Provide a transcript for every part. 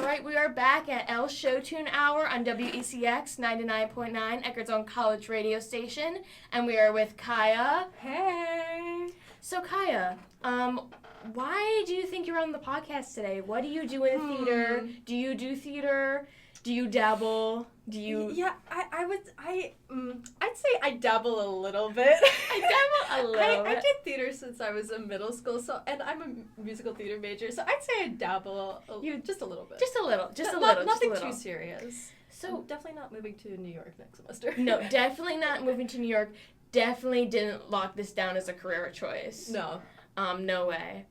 right, we are back at Elle Show Tune Hour on WECX 99.9, Eckert's own college radio station, and we are with Kaya. Hey! So Kaya, why do you think you're on the podcast today? What do you do in theater? Do you do theater? Do you dabble? Do you... Yeah, I'd say I dabble a little bit. I dabble a little I bit. did theater since I was in middle school, and I'm a musical theater major, so I'd say I dabble just a little bit. Just a little. Nothing too serious. So I'm definitely not moving to New York next semester. No, definitely not moving to New York. Definitely didn't lock this down as a career choice. No. No way.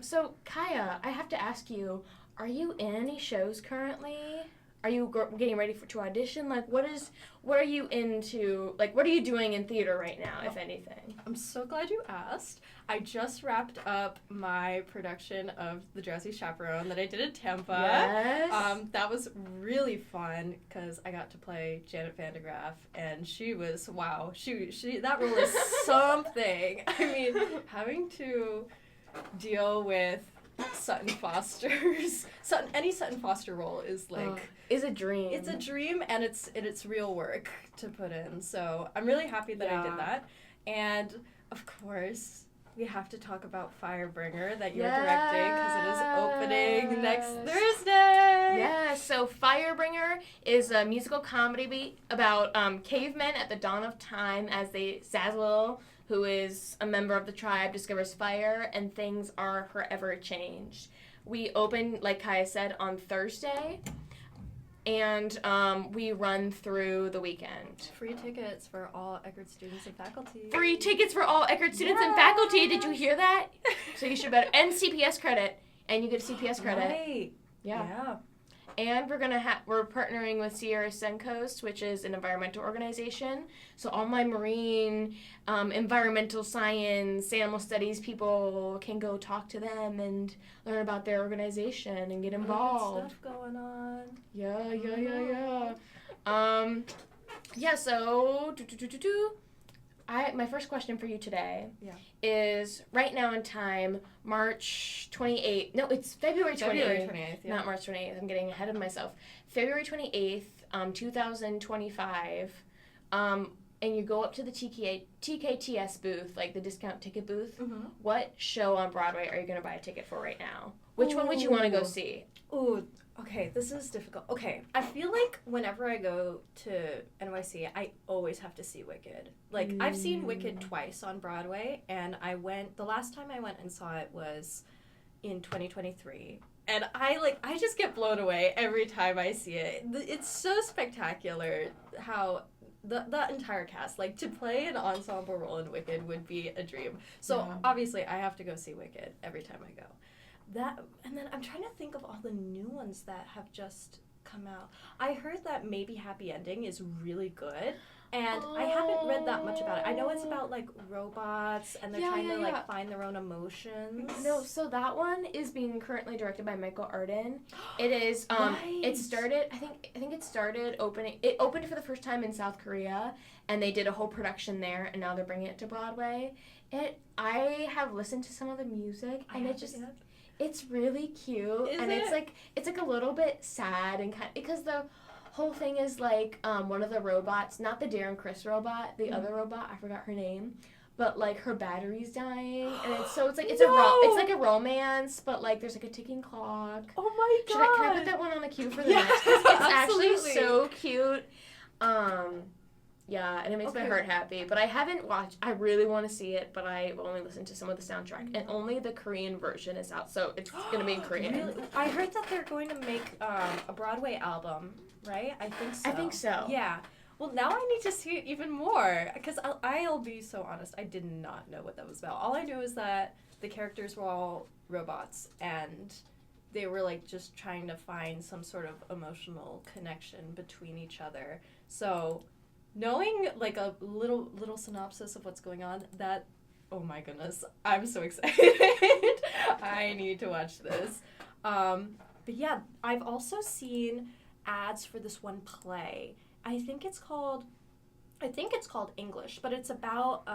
So Kaya, I have to ask you, are you in any shows currently? Are you getting ready to audition? Like, what are you into? Like, what are you doing in theater right now, if anything? I'm so glad you asked. I just wrapped up my production of The Drowsy Chaperone that I did in Tampa. Yes. That was really fun because I got to play Janet Van de Graaff, and she was, wow, she that role is something. I mean, having to deal with any Sutton Foster role is like... is a dream. It's a dream, and it's real work to put in. So I'm really happy that I did that. And, of course, we have to talk about Firebringer that you're directing, because it is opening next Thursday. Yes, so Firebringer is a musical comedy about cavemen at the dawn of time as Zazzle, who is a member of the tribe, discovers fire, and things are forever changed. We open, like Kaya said, on Thursday, and we run through the weekend. Free tickets for all Eckerd students and faculty. Free tickets for all Eckerd students and faculty. Did you hear that? So you should better. And CPS credit. And you get a CPS credit. Right. Yeah. And we're partnering with Sierra Suncoast, which is an environmental organization. So all my marine, environmental science, animal studies people can go talk to them and learn about their organization and get involved. Good stuff going on. Yeah. So my first question for you today is right now in time, March 28th. No, it's February 28th. February 28th, yeah. Not March 28th. I'm getting ahead of myself. February 28th, 2025. And you go up to the TKTS booth, like the discount ticket booth. Mm-hmm. What show on Broadway are you going to buy a ticket for right now? Which one would you want to go see? Ooh, okay, this is difficult. Okay, I feel like whenever I go to NYC, I always have to see Wicked. Like, I've seen Wicked twice on Broadway, and the last time I went and saw it was in 2023. And I just get blown away every time I see it. It's so spectacular how the entire cast, like, to play an ensemble role in Wicked would be a dream. So, obviously, I have to go see Wicked every time I go. And then I'm trying to think of all the new ones that have just come out. I heard that Maybe Happy Ending is really good, and I haven't read that much about it. I know it's about, like, robots, and they're trying to find their own emotions. No, so that one is being currently directed by Michael Arden. It is, It started, I think it started opening, it opened for the first time in South Korea, and they did a whole production there, and now they're bringing it to Broadway. I have listened to some of the music, and it's really cute, it's like a little bit sad and because the whole thing is like one of the robots, not the Darren Criss robot, the other robot, I forgot her name, but like her battery's dying, and it's like a romance, but like there's like a ticking clock. Oh my god! Can I put that one on the queue for the next? It's actually so cute. Yeah, and it makes my heart happy. But I haven't watched. I really want to see it, but I've only listened to some of the soundtrack, and only the Korean version is out, so it's going to be in Korean. Really? I heard that they're going to make a Broadway album, right? I think so. Yeah. Well, now I need to see it even more, because I'll be so honest, I did not know what that was about. All I knew is that the characters were all robots, and they were like just trying to find some sort of emotional connection between each other. So knowing like a little synopsis of what's going on, that, oh my goodness, I'm so excited. I need to watch this. But yeah, I've also seen ads for this one play. I think it's called English, but it's about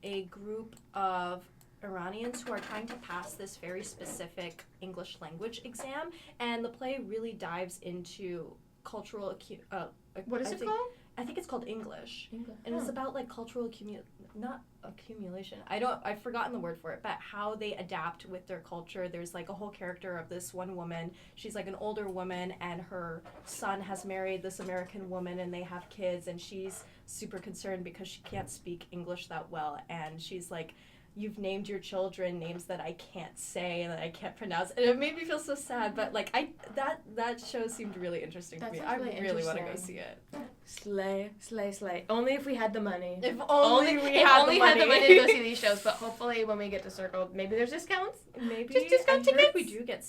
a group of Iranians who are trying to pass this very specific English language exam, and the play really dives into cultural What is it called? I think it's called English. English. And it's about like cultural not accumulation. I've forgotten the word for it, but how they adapt with their culture. There's like a whole character of this one woman. She's like an older woman, and her son has married this American woman, and they have kids, and she's super concerned because she can't speak English that well, and she's like, you've named your children names that I can't say and that I can't pronounce. And it made me feel so sad, but like that show seemed really interesting to me. I really want to go see it. Slay, slay, slay. Only if we had the money. If only we had the money to go see these shows, but hopefully when we get to Circle, maybe there's discounts. Maybe. Just discount tickets. We do get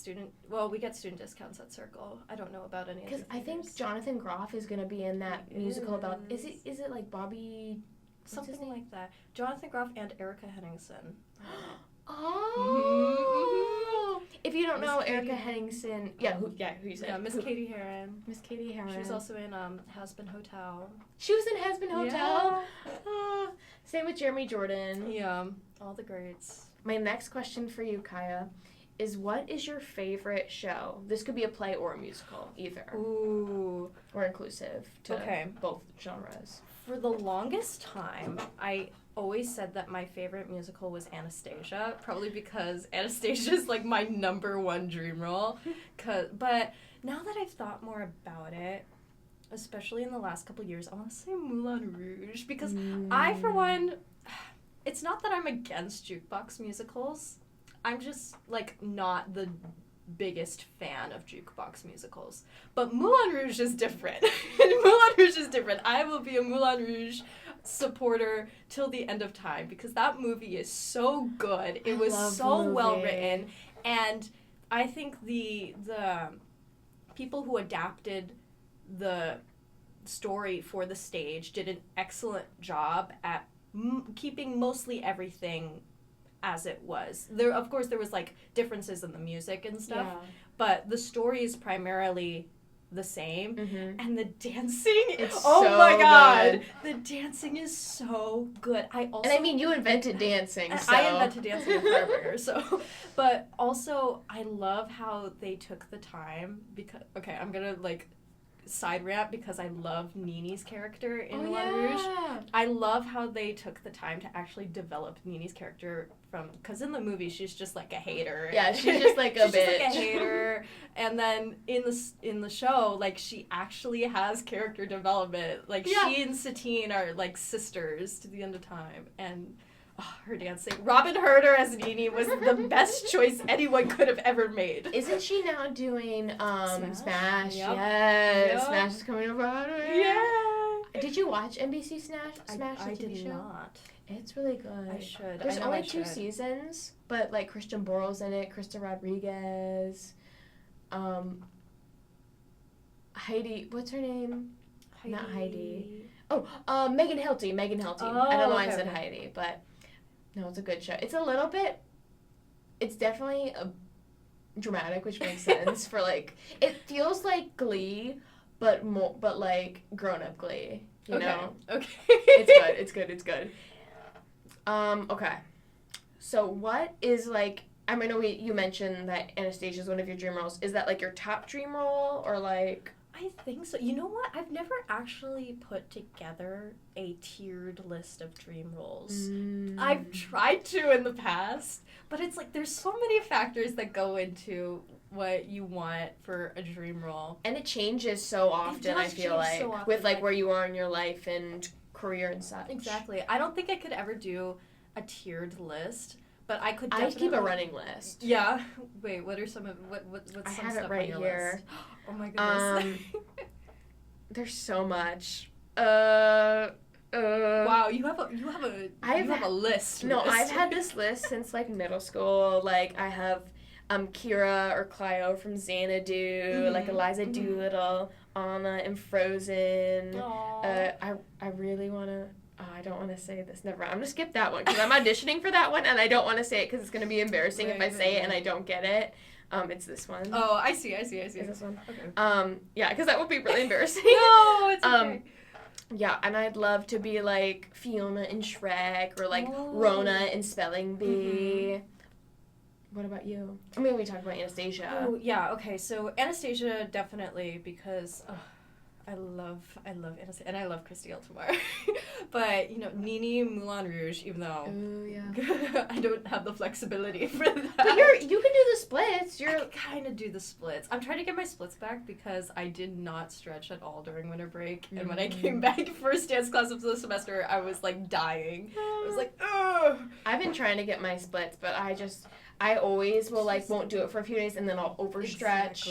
we get student discounts at Circle. I don't know about any of the Because I think Jonathan Groff is going to be in that musical about, is it like Bobby... Something like that. Jonathan Groff and Erica Henningsen. Oh! If you don't know Erica Henningsen, who you said? Yeah, Miss Katie Heron. Miss Katie Heron. She was also in Has-Been Hotel. She was in Has-Been Hotel? Yeah. Same with Jeremy Jordan. Yeah, all the greats. My next question for you, Kaya, is what is your favorite show? This could be a play or a musical, either. Ooh. Or inclusive to both genres. For the longest time, I always said that my favorite musical was Anastasia, probably because Anastasia is like my number one dream role. But now that I've thought more about it, especially in the last couple of years, I want to say Moulin Rouge, because I, for one, it's not that I'm against jukebox musicals. I'm just like not the biggest fan of jukebox musicals. But Moulin Rouge is different. Moulin Rouge is different. I will be a Moulin Rouge supporter till the end of time because that movie is so good. It was so well written, and I think the people who adapted the story for the stage did an excellent job at keeping mostly everything as it was. There was like differences in the music and stuff, but the story is primarily the same, and the dancing, my god, the dancing is so good. You invented dancing, so. I invented dancing in Fireburger, so, but also I love how they took the time, because, I'm gonna like side rant because I love Nini's character in Moulin Rouge. I love how they took the time to actually develop Nini's character because in the movie she's just like a hater. Yeah, she's just like a bitch. She's just like a hater. And then in the show, like she actually has character development. Like she and Satine are like sisters to the end of time, and her dancing. Robin Herder as Nini was the best choice anyone could have ever made. Isn't she now doing Smash? Yep. Yes. Yep. Smash is coming to Broadway. Yeah. Did you watch NBC Smash? I the TV did show? not. It's really good. I should. There's only 2 seasons, but like Christian Borle's in it, Krista Rodriguez, Heidi. What's her name? Not Heidi. Oh, Megan Hilty. Oh, I don't know why I said Heidi, but. No, it's a good show. It's definitely dramatic, which makes sense for like, it feels like Glee, but like grown-up Glee, you know? Okay. It's good. Okay. So what is like, I know you mentioned that Anastasia is one of your dream roles. Is that like your top dream role, or like? I think so. You know what? I've never actually put together a tiered list of dream roles. I've tried to in the past, but it's like there's so many factors that go into what you want for a dream role. And it changes so often, I feel like, so often, with like where you are in your life and career and such. Exactly. I don't think I could ever do a tiered list. But I could definitely... I keep a running list. Yeah. Wait, what are some of... what's some I have stuff it right on your here. list? Oh my goodness. There's so much. Wow, you have a list. No, I've had this list since like middle school. Like I have Kira or Clio from Xanadu, like Eliza Doolittle, Anna in Frozen. I really want to... I don't want to say this. Never mind. I'm going to skip that one because I'm auditioning for that one and I don't want to say it because it's going to be embarrassing if I say it and I don't get it. It's this one. Oh, I see. Is this one? Okay. Yeah, because that would be really embarrassing. No, it's okay. Yeah, and I'd love to be like Fiona in Shrek or like Rona in Spelling Bee. What about you? I mean, we talked about Anastasia. Oh, yeah, okay, so Anastasia definitely because I love Anastasia, and I love Christy Altamar. But, Nini Moulin Rouge, even though I don't have the flexibility for that. But you can do the splits. I can kind of do the splits. I'm trying to get my splits back because I did not stretch at all during winter break. And when I came back first dance class of the semester, I was, like, dying. I was like, ugh. I've been trying to get my splits, but I always will, like, won't do it for a few days, and then I'll overstretch.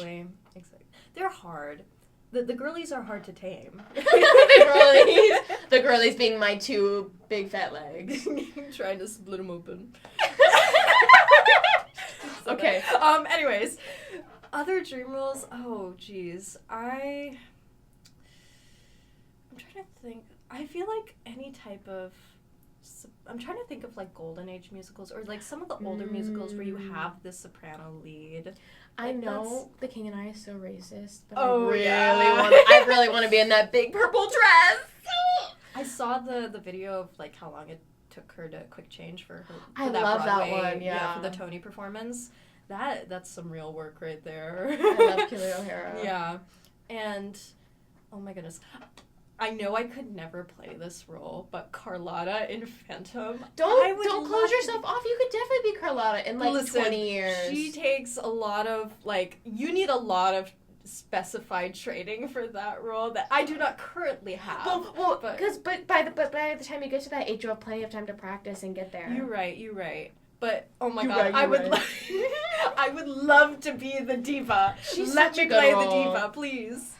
Exactly. They're hard. The girlies are hard to tame. The girlies being my two big fat legs. Trying to split them open. Okay. Anyways, other dream roles. Oh, geez. I'm trying to think. I feel like any type of. I'm trying to think of like golden age musicals or like some of the older musicals where you have the soprano lead. I know The King and I is so racist, but I I really want to be in that big purple dress. I saw the video of like how long it took her to quick change for I that love Broadway, that one. Yeah, for the Tony performance. That's some real work right there. I love Kelly O'Hara. Yeah, and oh my goodness. I know I could never play this role, but Carlotta in Phantom. Don't close yourself off. You could definitely be Carlotta in like 20 years. She takes a lot of you need a lot of specified training for that role that I do not currently have. Well, but by the time you get to that age, you have plenty of time to practice and get there. You're right. But oh my god, I would love to be the diva. Let me play the diva, please.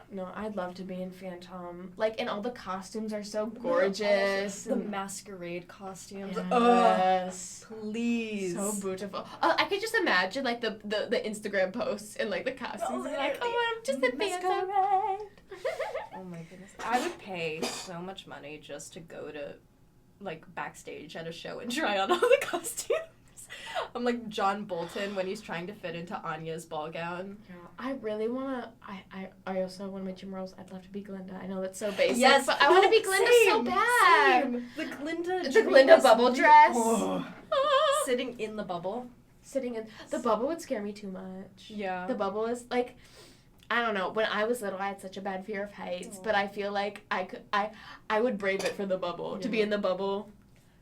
No, I'd love to be in Phantom. Like, and all the costumes are so gorgeous. The masquerade costumes. Yes. Please. So beautiful. I could just imagine, like, the Instagram posts and, like, the costumes. Like, I'm just a Phantom. Oh my goodness. I would pay so much money just to go to, like, backstage at a show and try on all the costumes. I'm like John Bolton when he's trying to fit into Anya's ball gown. Yeah, I really want to. I also want to mention roles. I'd love to be Glinda. I know that's so basic. Yes, but I want to be Glinda so bad. Same. The Glinda bubble dress. Sitting in the bubble. The bubble would scare me too much. Yeah. The bubble is like, I don't know. When I was little, I had such a bad fear of heights, but I feel like I would brave it for the bubble to be in the bubble.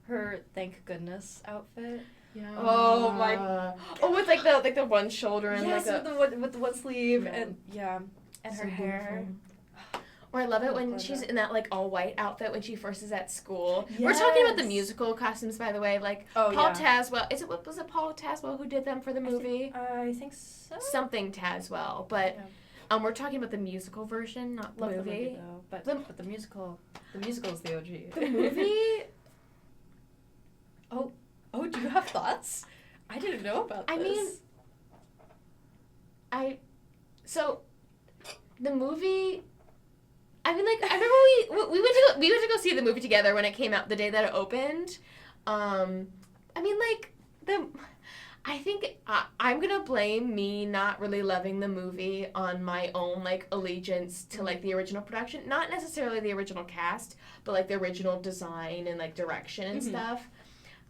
Her thank goodness outfit. Yeah. Oh my. With like the one shoulder and yes, with the one sleeve and so her hair. Or I love it when she's in that like all white outfit when she first is at school. Yes. We're talking about the musical costumes, by the way. Like Paul Tazwell. Was it Paul Tazwell who did them for the movie? I think so. Something Tazwell, but we're talking about the musical version, not the movie. The movie though, but the musical is the OG. The movie. Oh, do you have thoughts? I didn't know about this. So, the movie, I mean, like, I remember we went to go see the movie together when it came out, the day that it opened. I mean, like, I think I'm gonna blame me not really loving the movie on my own, like, allegiance to, like, the original production. Not necessarily the original cast, but, like, the original design and, like, direction and stuff.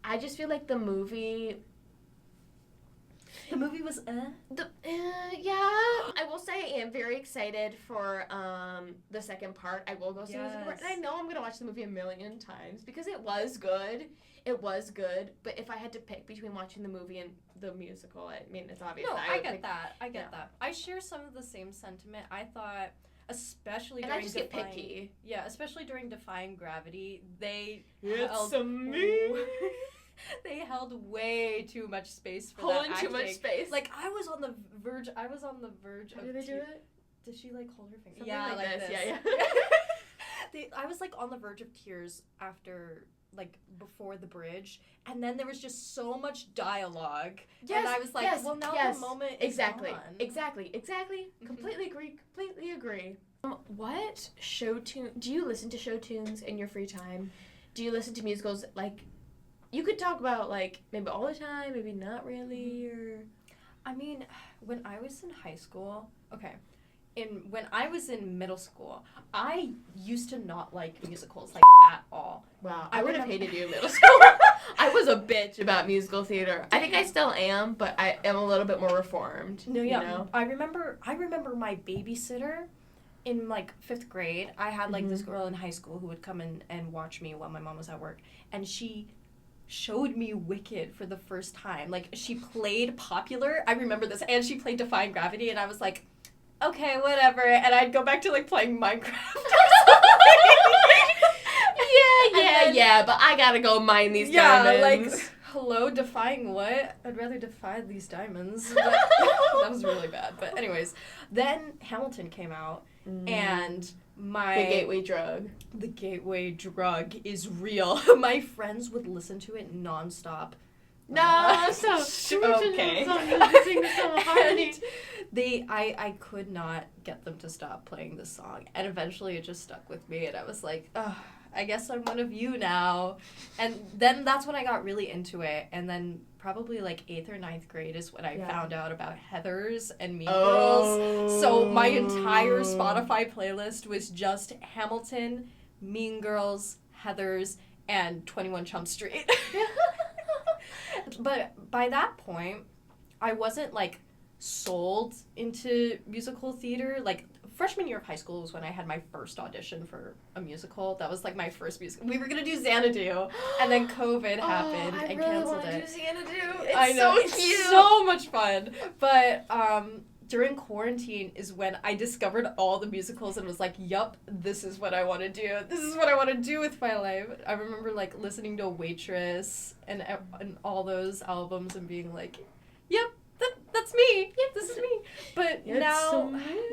I just feel like the movie was yeah. I will say I am very excited for the second part. I will go see the second part. And I know I'm going to watch the movie a million times because it was good. But if I had to pick between watching the movie and the musical, I mean, it's obvious. No, I get that. I share some of the same sentiment. I thought, especially during I just get picky. Yeah, especially during Defying Gravity, they they held way too much space for that acting. Too much space. Like I was on the verge. How do they do it? Did she like hold her finger? Something like this. Yeah. I was like on the verge of tears after. Like before the bridge, and then there was just so much dialogue, and I was like, "Well, now the moment is gone." Exactly. Mm-hmm. Completely agree. What show tune? Do you listen to show tunes in your free time? Do you listen to musicals? Like, you could talk about like maybe all the time, maybe not really, or. I mean, when I was in high school, okay. when I was in middle school, I used to not like musicals, like, at all. Wow, I would have hated you in middle school. I was a bitch about musical theater. I think I still am, but I am a little bit more reformed. No, yeah. You know? I remember my babysitter in, like, 5th grade. I had, like, this girl in high school who would come and watch me while my mom was at work. And she showed me Wicked for the first time. Like, she played Popular. I remember this. And she played Defying Gravity. And I was like, okay, whatever. And I'd go back to, like, playing Minecraft or something. Yeah, but I gotta go mine these diamonds. Like, hello, defying what? I'd rather defy these diamonds. But that was really bad. But anyways, then Hamilton came out, and the gateway drug is real. My friends would listen to it nonstop. No, okay. And I could not get them to stop playing this song, and eventually it just stuck with me, and I was like, oh, I guess I'm one of you now. And then that's when I got really into it, and then probably like 8th or 9th grade is when I found out about Heathers and Mean Girls. So my entire Spotify playlist was just Hamilton, Mean Girls, Heathers, and 21 Jump Street. But by that point, I wasn't, like, sold into musical theater. Like, freshman year of high school was when I had my first audition for a musical. That was, like, my first musical. We were going to do Xanadu, and then COVID happened and canceled it. I really want to do Xanadu. It's I know, so it's cute. so much fun. But during quarantine is when I discovered all the musicals and was like, yup, this is what I want to do. This is what I want to do with my life. I remember, like, listening to Waitress and all those albums and being like, yep, that's me. Yep, this is me. But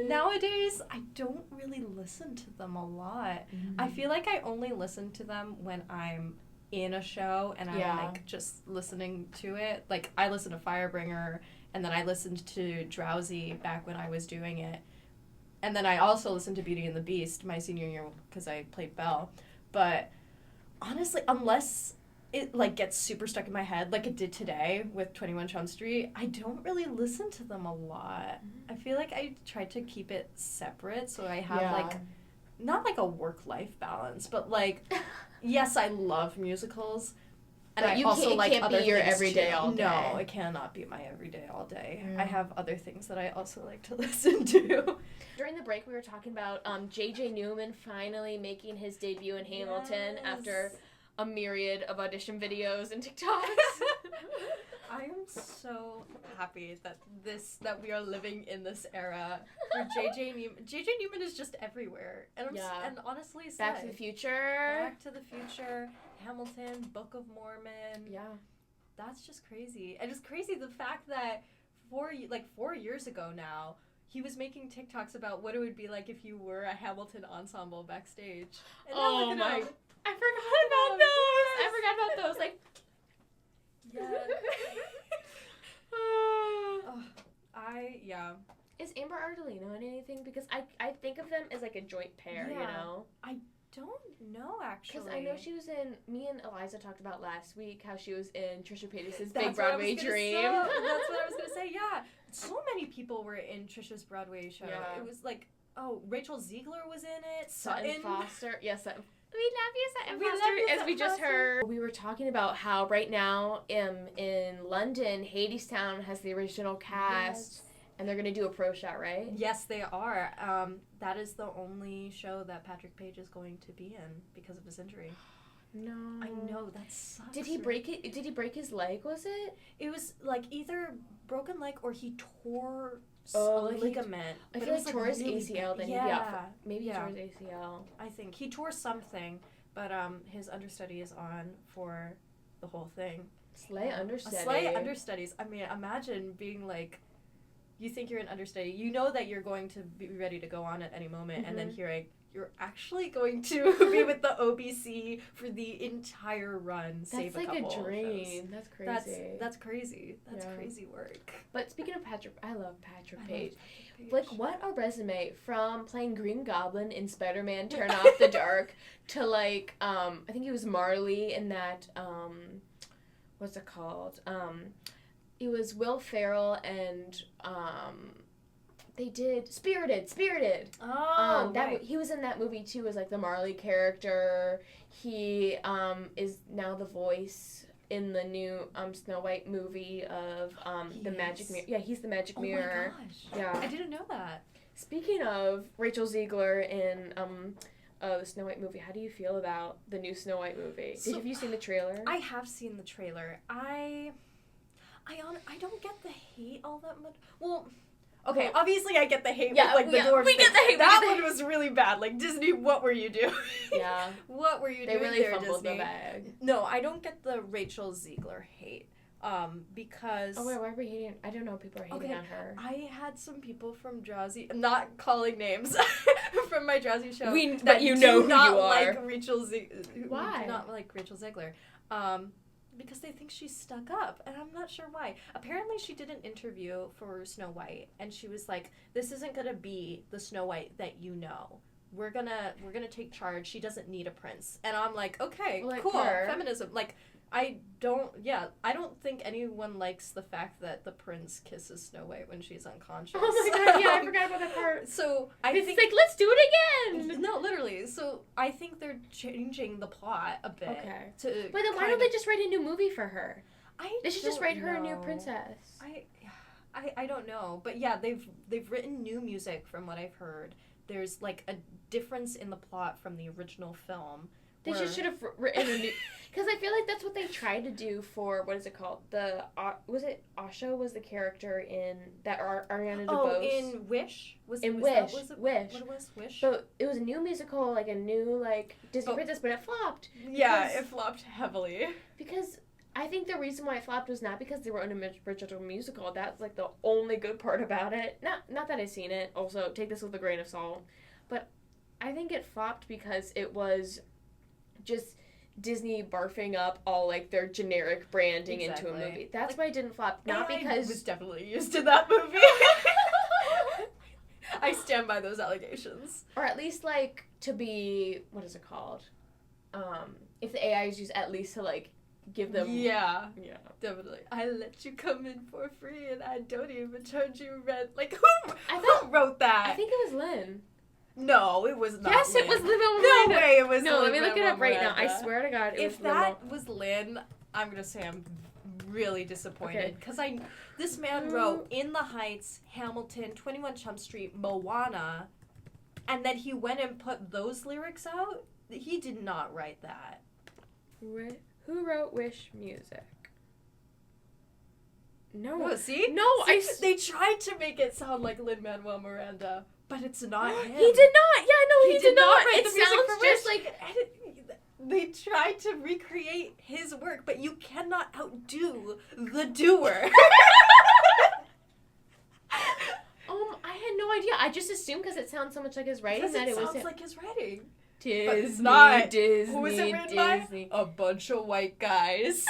nowadays, I don't really listen to them a lot. I feel like I only listen to them when I'm in a show and I'm, like, just listening to it. Like, I listen to Firebringer, and then I listened to Drowsy back when I was doing it. And then I also listened to Beauty and the Beast my senior year because I played Belle. But honestly, unless it, like, gets super stuck in my head like it did today with 21 Jump Street, I don't really listen to them a lot. I feel like I try to keep it separate so I have, like, not like a work-life balance, but, like, yes, I love musicals. And but I also like can't other be your things everyday too. all day. No, it cannot be my everyday all day. I have other things that I also like to listen to. During the break, we were talking about J.J. Newman finally making his debut in Hamilton after a myriad of audition videos and TikToks. I am so happy that we are living in this era where J.J. Newman is just everywhere. And and honestly, Back to the Future, Hamilton, Book of Mormon. Yeah. That's just crazy. And it's crazy the fact that 4 years ago now, he was making TikToks about what it would be like if you were a Hamilton ensemble backstage. And oh my! I forgot about those. Yes. I forgot about those. Like. Yeah. Is Amber Ardolino in anything? Because I think of them as like a joint pair, you know? I don't know, actually. Because I know she was in, me and Eliza talked about last week how she was in Trisha Paytas's Big Broadway Dream. That's what I was going to say, yeah. So many people were in Trisha's Broadway show. Yeah. It was like, Rachel Ziegler was in it. Sutton Foster. Yes, Sutton. We love you, Sutton Foster, as we just heard. We were talking about how right now in London, Hadestown has the original cast. Yes. And they're going to do a pro shot, right? Yes, they are. That is the only show that Patrick Page is going to be in because of his injury. No. I know, that sucks. Did he break it? Did he break his leg, was it? It was, like, either broken leg or he tore a ligament. I feel like tore his ACL, then he'd be out. Maybe he tore his ACL. I think. He tore something, but his understudy is on for the whole thing. Slay understudy. Slay understudies. I mean, imagine being, like, you think you're an understudy. You know that you're going to be ready to go on at any moment, and then hearing you're actually going to be with the OBC for the entire run. That's like a dream. That's crazy. That's crazy. That's crazy work. But speaking of Patrick, I love Patrick Page. Like, what a resume, from playing Green Goblin in Spider-Man Turn Off the Dark to, like, I think he was Marley in that, what's it called? It was Will Ferrell and they did Spirited. Oh, right. He was in that movie too as like the Marley character. He is now the voice in the new Snow White movie of the Magic Mirror. Yeah, he's the Magic Mirror. Oh my gosh. Yeah. I didn't know that. Speaking of Rachel Zegler in the Snow White movie, how do you feel about the new Snow White movie? Have you seen the trailer? I have seen the trailer. I don't get the hate all that much. Well, okay, obviously I get the hate with, like, the dwarf we thing. get the hate. That one was really bad. Like, Disney, what were you doing? Yeah. What were you They doing really there, fumbled Disney? the bag. No, I don't get the Rachel Zegler hate. Because... Oh, wait, why are we hating? I don't know people are hating on her. I had some people from Drowsy, not calling names, from my Drowsy show. But you know who you are. Like Rachel Why? Do not like Rachel Zegler. Because they think she's stuck up, and I'm not sure why. Apparently, she did an interview for Snow White, and she was like, "This isn't gonna be the Snow White that you know. We're gonna take charge. She doesn't need a prince." And I'm like, "Okay, like cool, her. feminism." Like, I don't think anyone likes the fact that the prince kisses Snow White when she's unconscious. Oh my god, yeah, I forgot about that part. So I It's think like, let's do it again! no, literally. So I think they're changing the plot a bit. Okay. But then why don't they just write a new movie for her? They should just don't write her a new know. princess. I don't know, but yeah, they've written new music from what I've heard. There's like a difference in the plot from the original film. They just should have written a new... Because I feel like that's what they tried to do for, what is it called? Was it Asha was the character in that Ariana DeBose? Oh, in Wish? Wish. What it was? Wish? So it was a new musical, like a new, like, Disney princess, but it flopped. Yeah, it flopped heavily. Because I think the reason why it flopped was not because they wrote an original musical. That's, like, the only good part about it. Not that I've seen it. Also, take this with a grain of salt. But I think it flopped because it was just Disney barfing up all, like, their generic branding into a movie. That's why it didn't flop. Not because... It was definitely used in that movie. I stand by those allegations. Or at least, like, to be... What is it called? If the AI is used, at least to, like, give them... Yeah. Yeah. Definitely. I let you come in for free and I don't even charge you rent. Like, who wrote that? I think it was Lynn. No, it was not. Yes, Lynn. it was Lin. No way it was No, Lin. let me look it up right now. I swear to God, if that was Lynn, I'm gonna say I'm really disappointed because this man wrote In the Heights, Hamilton, 21 Jump Street, Moana, and then he went and put those lyrics out. He did not write that. Who wrote Wish music? No. Oh, see? No, they tried to make it sound like Lin-Manuel Miranda. But it's not him. He did not. Yeah, no, he did not write It the music sounds for just Wish. like they tried to recreate his work, but you cannot outdo the doer. I had no idea. I just assumed because it sounds so much like his writing that it was sounds like his writing. Disney, But it's not. Disney, Who was it written Disney. by? A bunch of white guys.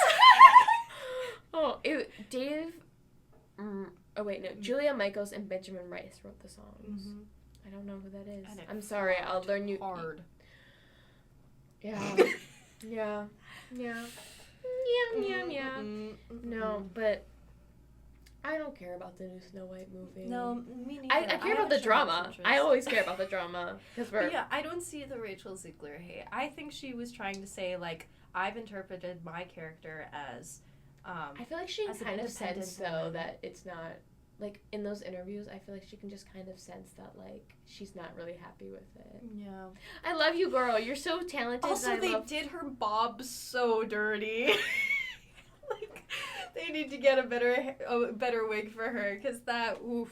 Julia Michaels and Benjamin Rice wrote the songs. Mm-hmm. I don't know who that is. And I'm sorry. I'll learn you. Hard. Yeah. Yeah. Yeah. Yeah. No, but I don't care about the new Snow White movie. No, me neither. I care about the drama. I always care about the drama. Yeah, I don't see the Rachel Zegler hate. I think she was trying to say, like, I've interpreted my character as... I feel like she kind of sense, though, that it's not... Like, in those interviews, I feel like she can just kind of sense that, like, she's not really happy with it. Yeah. I love you, girl. You're so talented. Also, they did her bob so dirty. Like, they need to get a better wig for her, because that, oof.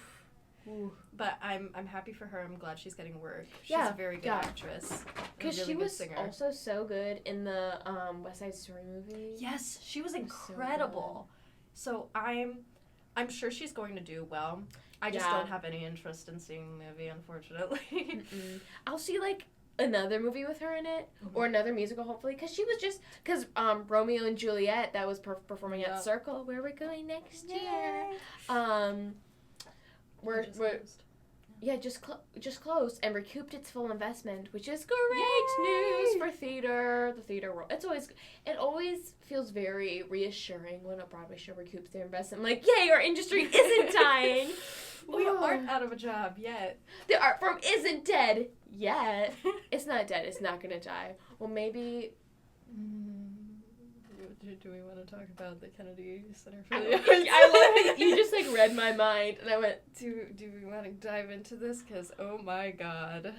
But I'm happy for her. I'm glad she's getting work. She's a very good actress. Because really she was singer. also so good in the West Side Story movie. Yes, she was incredible. So I'm sure she's going to do well. I just don't have any interest in seeing the movie, unfortunately. I'll see, like, another movie with her in it, or another musical, hopefully, because Romeo and Juliet, that was performing at Circle, where we're going next year. Just closed and recouped its full investment, which is great news for the theater world. It always feels very reassuring when a Broadway show recoups their investment. I'm like, yay, our industry isn't dying. We aren't out of a job yet. The art form isn't dead yet. It's not dead. It's not gonna die. Well, maybe. Do we want to talk about the Kennedy Center for I the Arts? love it. You just like read my mind, and I went. Do we want to dive into this? Because oh my god.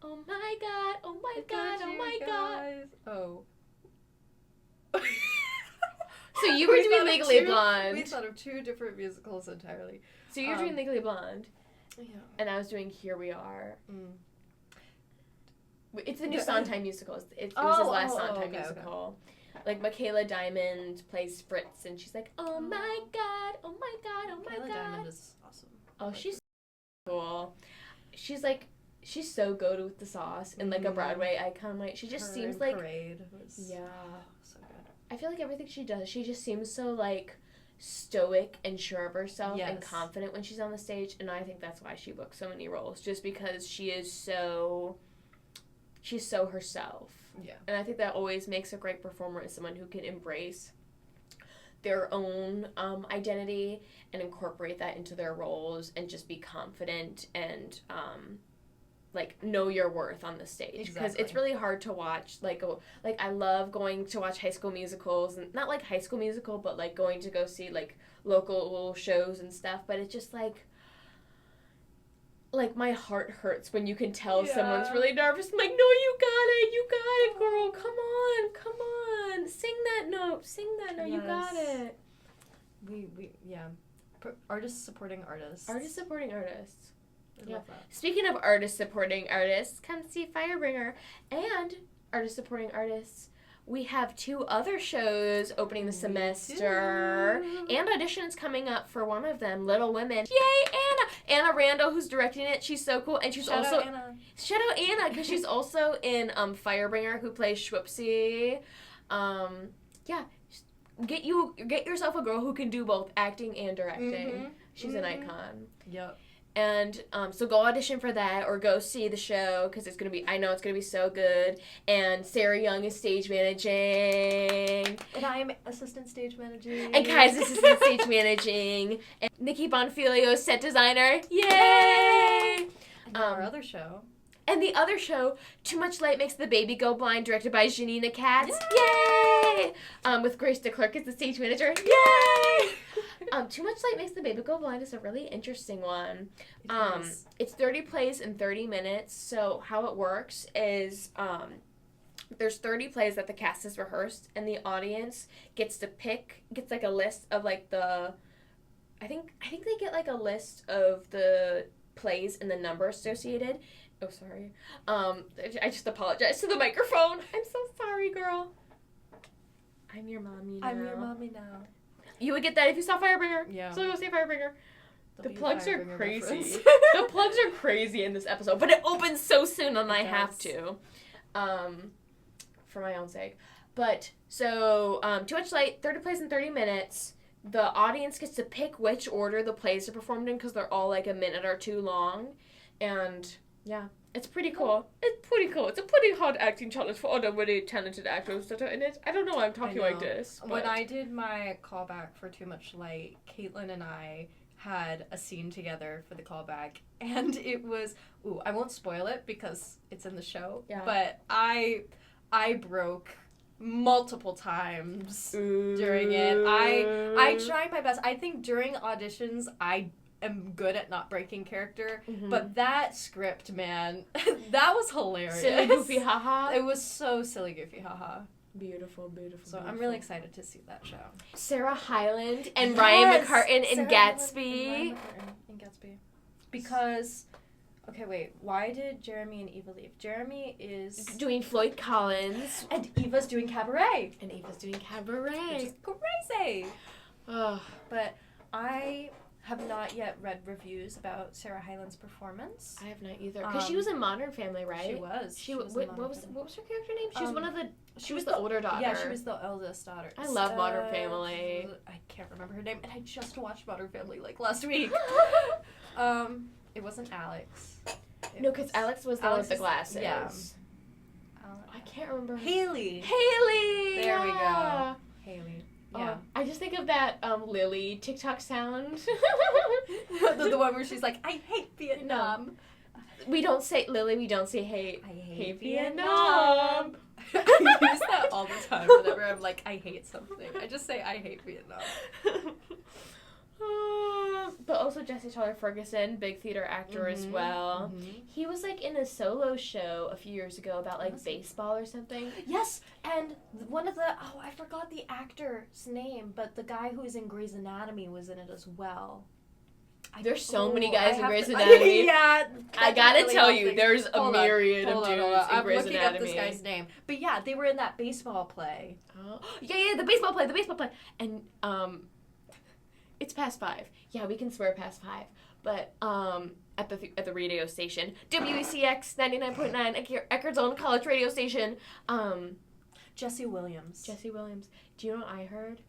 Oh my god. Oh my god. Oh my god. Oh. So you were doing Legally Blonde. We thought of two different musicals entirely. So you were doing Legally Blonde. Yeah. And I was doing Here We Are. Mm. It's the new Sondheim musical. It was his last Sondheim musical. Okay. Like Michaela Diamond plays Fritz, and she's like, "Oh my god, oh my god, oh my god." Michaela Diamond is awesome. Oh, she's cool. She's like, she's so good with the sauce and like a Broadway icon. Like she just seems like Parade was yeah, so good. I feel like everything she does, she just seems so like stoic and sure of herself and confident when she's on the stage, and I think that's why she books so many roles, just because she's so herself. Yeah. And I think that always makes a great performer is someone who can embrace their own identity and incorporate that into their roles and just be confident and like know your worth on the stage, because it's really hard to watch like I love going to watch High School Musicals, and not like High School Musical, but like going to go see like local shows and stuff, but it's just like my heart hurts when you can tell someone's really nervous. I'm like, no, you got it, girl, come on, sing that note, yes. You got it. We artists supporting artists. Artists supporting artists. I love that. Speaking of artists supporting artists, come see Firebringer. And artists supporting artists, we have 2 other shows opening the semester. And auditions coming up for one of them, Little Women. Yay, Anna! Anna Randall, who's directing it. She's so cool. And she's Shout out Anna, because she's also in Firebringer, who plays Schwipsy. Get yourself a girl who can do both acting and directing. Mm-hmm. She's an icon. Yep. And so go audition for that or go see the show, because I know it's going to be so good. And Sarah Young is stage managing. And I'm assistant stage managing. And Kai's assistant stage managing. And Nikki Bonfilio is set designer. Yay! And our other show. And the other show, Too Much Light Makes the Baby Go Blind, directed by Janina Katz. Yay! With Grace DeClerc as the stage manager. Yay! Too Much Light Makes the Baby Go Blind is a really interesting one. It's 30 plays in 30 minutes. So how it works is there's 30 plays that the cast has rehearsed, and the audience gets like a list of like I think they get like a list of the plays and the number associated. Oh, sorry. I just apologize to the microphone. I'm so sorry, girl. I'm your mommy now. You would get that if you saw Firebringer. Yeah. So go see Firebringer. The plugs are crazy. The plugs are crazy in this episode, but it opens so soon, and I have to, for my own sake. But so Too Much Light, 30 plays in 30 minutes. The audience gets to pick which order the plays are performed in, because they're all like a minute or 2 long, and yeah, it's pretty cool. It's a pretty hard acting challenge for all the really talented actors that are in it. I don't know why I'm talking like this. But... When I did my callback for Too Much Light, Caitlin and I had a scene together for the callback, and it was, I won't spoil it because it's in the show, but I broke multiple times during it. I try my best. I think during auditions, I am good at not breaking character, but that script, man, that was hilarious. Silly, goofy, haha. It was so silly, goofy, haha. Beautiful. So I'm really excited to see that show. Sarah Hyland and Ryan McCartan in Gatsby. Because, okay, wait, why did Jeremy and Eva leave? Jeremy is doing Floyd Collins. And Eva's doing Cabaret. Which is crazy. Oh. But I have not yet read reviews about Sarah Hyland's performance. I have not either. Because she was in Modern Family, right? She was. What was her character name? She was one of the... She was the older daughter. Yeah, she was the eldest daughter. I love Modern Family. I can't remember her name, and I just watched Modern Family like last week. It wasn't Alex. No, because Alex was the one with the glasses. Yeah. I can't remember. Haley. There we go. Haley. Yeah. I just think of that Lily TikTok sound. the one where she's like, I hate Vietnam. We don't say hate. I hate Vietnam. I use that all the time whenever I'm like, I hate something. I just say, I hate Vietnam. But also Jesse Tyler Ferguson, big theater actor as well. Mm-hmm. He was like in a solo show a few years ago about like baseball or something. Yes, and one of the I forgot the actor's name, but the guy who was in Grey's Anatomy was in it as well. There's so many guys in Grey's Anatomy. Yeah, I gotta tell you, there's a myriad of dudes in Grey's Anatomy. I'm looking up this guy's name, but yeah, they were in that baseball play. Oh, yeah, the baseball play, and it's past 5. Yeah, we can swear past 5. But at the radio station, WECX 99.9, Eckerd's own college radio station. Jesse Williams. Do you know what I heard?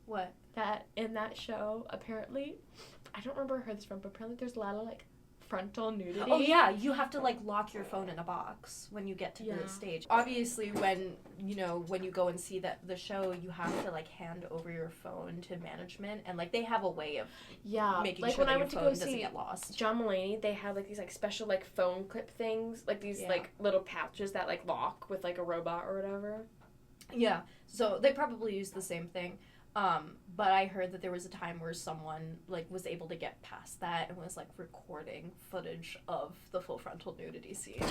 What? That in that show, apparently, I don't remember where I heard this from, but apparently there's a lot of like frontal nudity. Oh yeah, you have to like lock your phone in a box when you get to the stage. Obviously, when you go and see the show, you have to like hand over your phone to management, and like they have a way of making like sure when that I your went to phone go doesn't see get lost. John Mulaney, they had like these like special like phone clip things, like these like little pouches that like lock with like a robot or whatever. Yeah, so they probably use the same thing. But I heard that there was a time where someone like was able to get past that and was like recording footage of the full frontal nudity scene.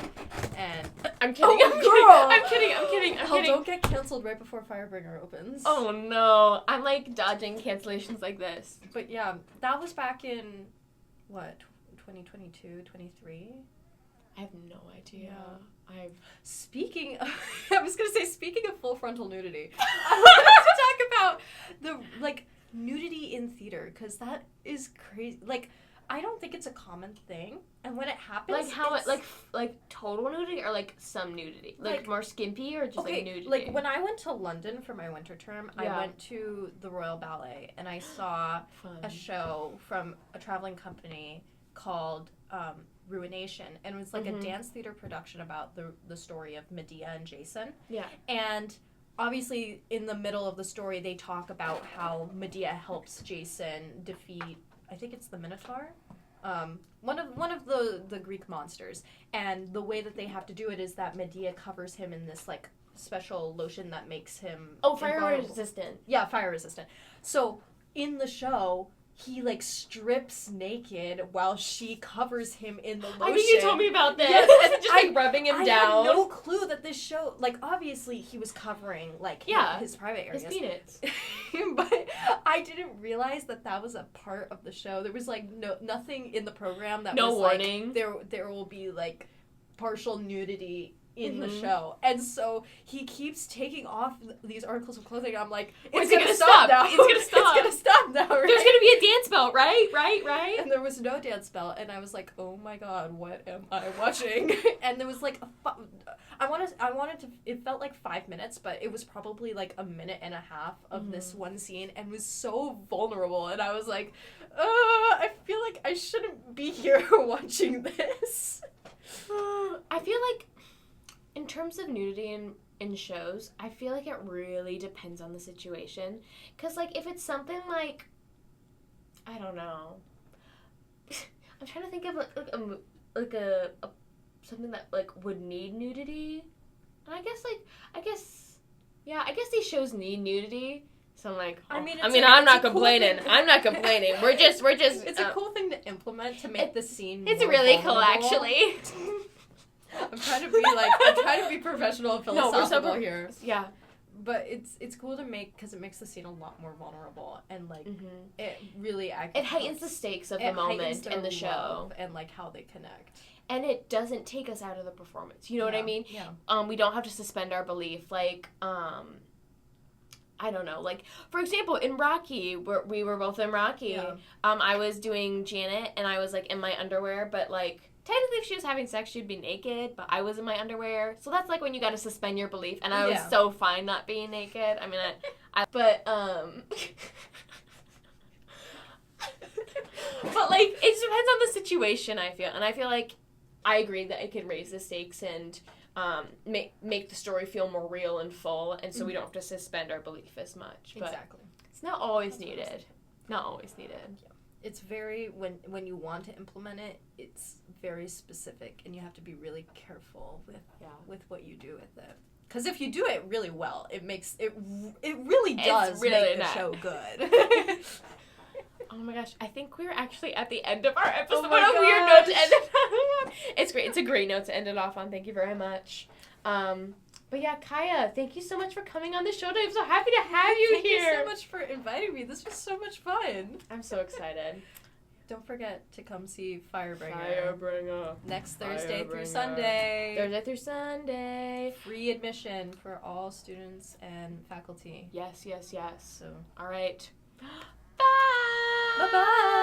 And I'm kidding. I'm kidding. Don't get canceled right before Firebringer opens. Oh no, I'm like dodging cancellations like this. But yeah, that was back in what, 2022, 23? I have no idea. Speaking of full frontal nudity, I wanted to talk about the like nudity in theater, because that is crazy. Like, I don't think it's a common thing, and when it happens, like how like total nudity or like some nudity, like more skimpy or just like nudity. Like when I went to London for my winter term, I went to the Royal Ballet and I saw a show from a traveling company called Ruination, and it was like a dance theater production about the story of Medea and Jason. Yeah. And obviously in the middle of the story they talk about how Medea helps Jason defeat, I think it's the Minotaur, one of the Greek monsters, and the way that they have to do it is that Medea covers him in this like special lotion that makes him fire resistant. Yeah, fire resistant. So in the show he like strips naked while she covers him in the lotion. I think you told me about this. Yes, just like rubbing him down. I had no clue that this show, like obviously he was covering like his private areas. His penis. But I didn't realize that was a part of the show. There was like nothing in the program that was warning. Like there will be like partial nudity in the show, and so he keeps taking off these articles of clothing. I'm like, it's gonna stop now. It's gonna stop now. Right? There's gonna be a dance belt, right? And there was no dance belt, and I was like, oh my god, what am I watching? And there was like I wanted to. It felt like 5 minutes, but it was probably like a minute and a half of this one scene, and was so vulnerable. And I was like, I feel like I shouldn't be here watching this. I feel like, in terms of nudity in shows, I feel like it really depends on the situation. Because, like, if it's something like, I don't know. I'm trying to think of, like a something that, like, would need nudity. And I guess these shows need nudity. So I'm like, I'm not complaining. I'm not complaining. We're just. It's a cool thing to implement to make the scene It's more really vulnerable. cool, actually. I'm trying to be professional and philosophical here. Yeah. But it's cool to make, because it makes the scene a lot more vulnerable, and like it really it heightens the stakes of the moment in the show and like how they connect. And it doesn't take us out of the performance. You know what I mean? Yeah. We don't have to suspend our belief. Like, I don't know. Like, for example, in Rocky, we were both in Rocky. Yeah. I was doing Janet, and I was like in my underwear, but like, technically, if she was having sex, she'd be naked, but I was in my underwear. So that's like when you got to suspend your belief, and I was so fine not being naked. I mean, but like, it depends on the situation, I feel. And I feel like I agree that it can raise the stakes and make the story feel more real and full, and so we don't have to suspend our belief as much. But exactly. It's not always needed. Not always needed. it's very, when you want to implement it, it's very specific, and you have to be really careful with what you do with it. Because if you do it really well, it really does make the show good. Oh my gosh, I think we're actually at the end of our episode. Oh my What a weird note to end it on. It's great. It's a great note to end it off on. Thank you very much. But yeah, Kaya, thank you so much for coming on the show today. I'm so happy to have you here. Thank you so much for inviting me. This was so much fun. I'm so excited. Don't forget to come see Firebringer. Firebringer. Next Thursday through Sunday. Thursday through Sunday. Free admission for all students and faculty. Yes. So, all right. Bye. Bye-bye.